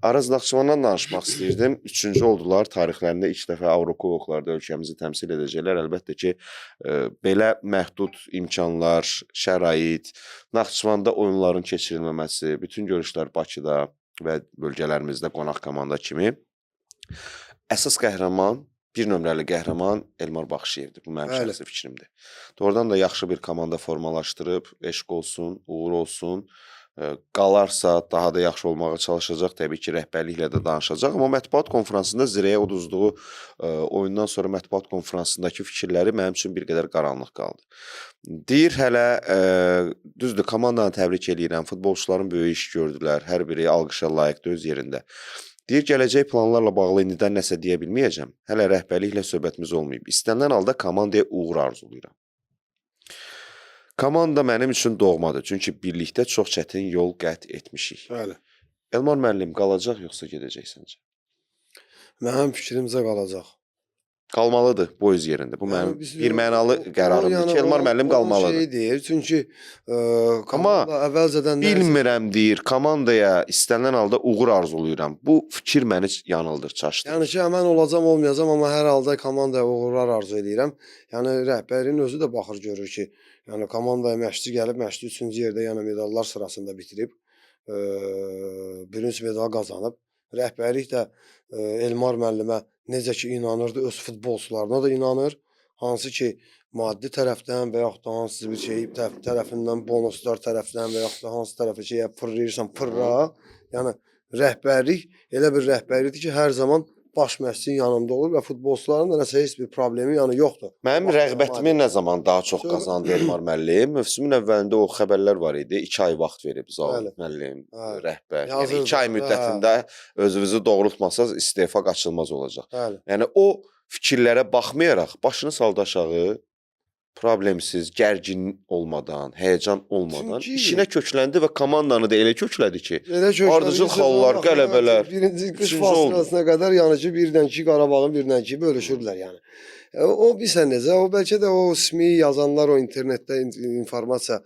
Araz Naxçıvandan danışmaq istəyirdim. Üçüncü oldular. Tarixlərində ilk dəfə Avrokuboklarda ölkəmizi təmsil edəcəklər. Əlbəttə ki, belə məhdud imkanlar, şərait, Naxçıvanda oyunların keçirilməməsi, bütün görüşlər Bakıda və bölgələrimizdə qonaq komanda kimi. Əsas qəhrəman, bir nömrəli qəhrəman Elmar Baxşıyevdir. Bu mənim şəxsi fikrimdir. Doğrudan da yaxşı bir komanda formalaşdırıb, eşq olsun, uğur olsun. Qalarsa daha da yaxşı olmağa çalışacaq. Təbii ki, rəhbərliklə də danışacaq. Amma mətbuat konfransında zirəyə uduzduğu oyundan sonra mətbuat konfransındakı fikirləri mənim üçün bir qədər qaranlıq qaldı. Deyir hələ, düzdür, komandanı təbrik edirəm. Futbolçuların böyük iş gördülər. Hər biri alqışa layiqdir öz yerində. Deyir, gələcək planlarla bağlı indidən nəsə deyə bilməyəcəm. Hələ rəhbərliklə söhbətimiz olmayıb. İstənilən halda komandaya uğur arzulayıram. Komanda mənim üçün doğmadır. Çünki birlikdə çox çətin yol qət etmişik. Bəli. Elmar müəllim qalacaq yoxsa gedəcək səncə? Mənim fikrimcə qalacaq. Qalmalıdır bu öz yerində. Bu mənim bir mənalı qərarımdır ki, Elmar müəllim qalmalıdır. Şey deyir, çünki amma əvvəlcədən bilmirəm deyir, komandaya istənilən halda uğur arzulayıram. Bu fikir məni yanıldır, çaşdır. Yəni ki, mən olacam, olmayacam, amma hər halda komandaya uğurlar arzu edirəm. Yəni rəhbərin özü də baxır, görür ki, yəni komandaya məşqçi gəlib, məşqçi 3-cü yerdə yəni medallar sırasında bitirib, birinci medal qazanıb. Rəhbərlik də Elmar müəllimə necə ki inanırdı, öz futbolçularına da inanır. Hansı ki maddi tərəfdən və yaxud da hansı bir şey tərəfindən, bonuslar tərəfindən və yaxud da hansı tərəfə şeyə fırlayırsan, fırra. Yəni rəhbərlik elə bir rəhbərlikdir ki, hər zaman baş məşqçinin yanında olur və futbolçuların da nəsə heç bir problemi yəni yoxdur. Mənim rəğbətimi nə zaman daha çox qazandı Elmar müəllim? Mövsümün əvvəlində o xəbərlər var idi. 2 ay vaxt verib Zaur müəllim, rəhbər. Yəni 2 ay müddətində özünüzü doğrultmasanız istefa qaçılmaz olacaq. Yəni o fikirlərə baxmayaraq başını saldı aşağı, problemsiz, gərgin olmadan, həyəcan olmadan işinə kökləndi və komandanı da elə köklədi ki, ardıcıl xallar, qələbələr. Birinci qış fasiləsine qədər yəni ki, birdən ki Qarabağın birdən ki bölüşürdülər yəni. O bilsən necə, o bəlkə də o SMİ yazanlar, o internetdə informasiya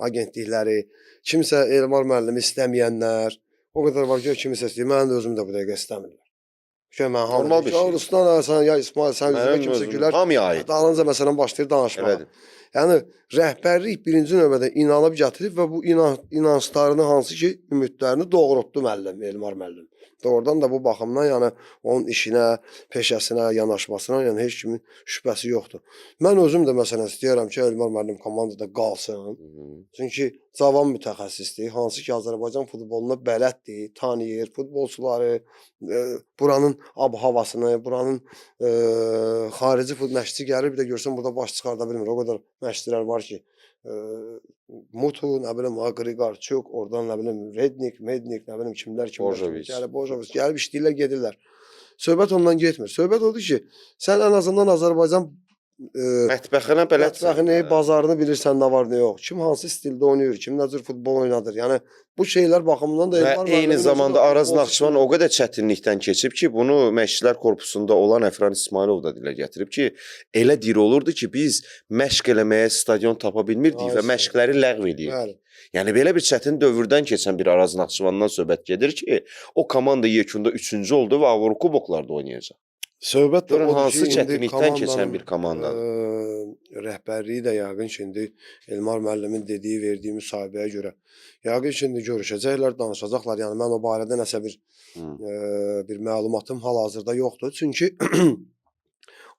agentlikləri, kimsə Elmar müəllimi istəməyənlər, o qədər var ki, kimsə istəyir, mən də özüm də bu dəqiqə istəmirlər. Normal bir şey. Ruslan Ərsən, ya İsmail, sən üzrə kimsə gülər, dalınca məsələn başlayır danışmağa. Yəni, rəhbərlik birinci növbədə inanıb gətirib və bu inanclarını hansı ki, ümidlərini doğrultdu müəllim, Elmar müəllim. Doğrudan da bu baxımdan yəni onun işinə, peşəsinə, yanaşmasına yəni heç kimin şübhəsi yoxdur. Mən özüm də məsələn istəyirəm ki, Elmar müəllim komandada qalsın. Çünki cavan mütəxəssisdir, hansı ki Azərbaycan futboluna bələddir, tanıyır, futbolçuları, buranın ab-havasını, buranın xarici məşqçi gəlir, bir də görsən burada baş çıxarda bilmir. O qədər məşqçilər var ki, Mutu, nə bilim, Qriqarçuk, oradan nə bilim, Rednik, Mednik, nə bilim, kimlər Bojovic gəlib işləyirlər, gedirlər. Söhbət ondan getmir. Söhbət odur ki, sən ən azından Azərbaycan mətbəxinə bələdsən. Bazarını bilirsən nə var, nə yox. Kim hansı stildə oynayır, kim nə cür futbol oynadır. Yəni bu şeylər baxımından da və eyni zamanda Araz Naxçıvan o qədər çətinlikdən keçib ki, bunu məşqçilər korpusunda olan Əfran İsmailov da dilə gətirib ki, elə dir olurdu ki, biz məşq eləməyə stadion tapa bilmirdik və məşqləri ləğv edirdik. Yəni belə bir çətin dövrdən keçən bir Araz Naxçıvandan söhbət gedir ki, o komanda yekunda 3-cü oldu və Avrokuboklarda oynayacaq. Söhbət də hansı çətinlikdən keçən bir komandadır. Rəhbərliyi də yəqin ki, indi Elmar müəllimin dediyi, verdiyi müsahibəyə görə yəqin ki, indi görüşəcəklər, danışacaqlar. Yəni mən o barədə nəsə bir məlumatım hal-hazırda yoxdur. Çünki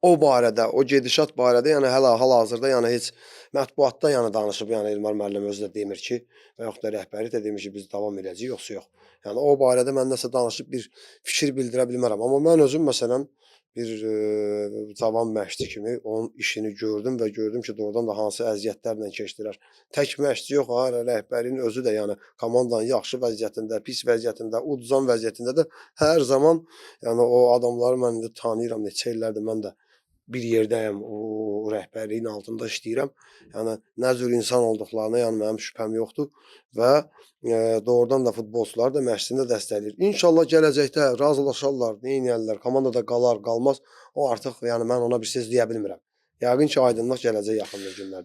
o barədə, o gedişat barədə, yəni hal-hazırda yəni heç mətbuatda yəni danışıb, yəni Elmar müəllim özü də demir ki, və yaxud da rəhbərlik də demir ki, biz davam edəcəyik, yoxsa yox. Yəni o barədə mən nəsə danışıb bir fikir bildirə bilmərəm. Amma mən özüm məsələn bir cavan məşqçi kimi onun işini gördüm və gördüm ki, doğrudan da hansı əziyyətlərlə keçdilər. Tək məşqçi yox, rəhbərin özü də yəni komandanın yaxşı vəziyyətində, pis vəziyyətində, uduzan vəziyyətində də hər zaman yəni o adamları mən də tanıyıram, neçə illərdir mən də bir yerdəyəm, o rəhbərliyin altında işləyirəm. Yəni nə cür insan olduqlarına yəni mənim şübhəm yoxdur və doğrudan da futbolçular da məşqçini də dəstəkləyir. İnşallah gələcəkdə razılaşarlar, nə edərlər, komandada qalar, qalmaz. O artıq yəni mən ona bir söz deyə bilmirəm. Yəqin ki, aydınlıq gələcək yaxın günlərdə.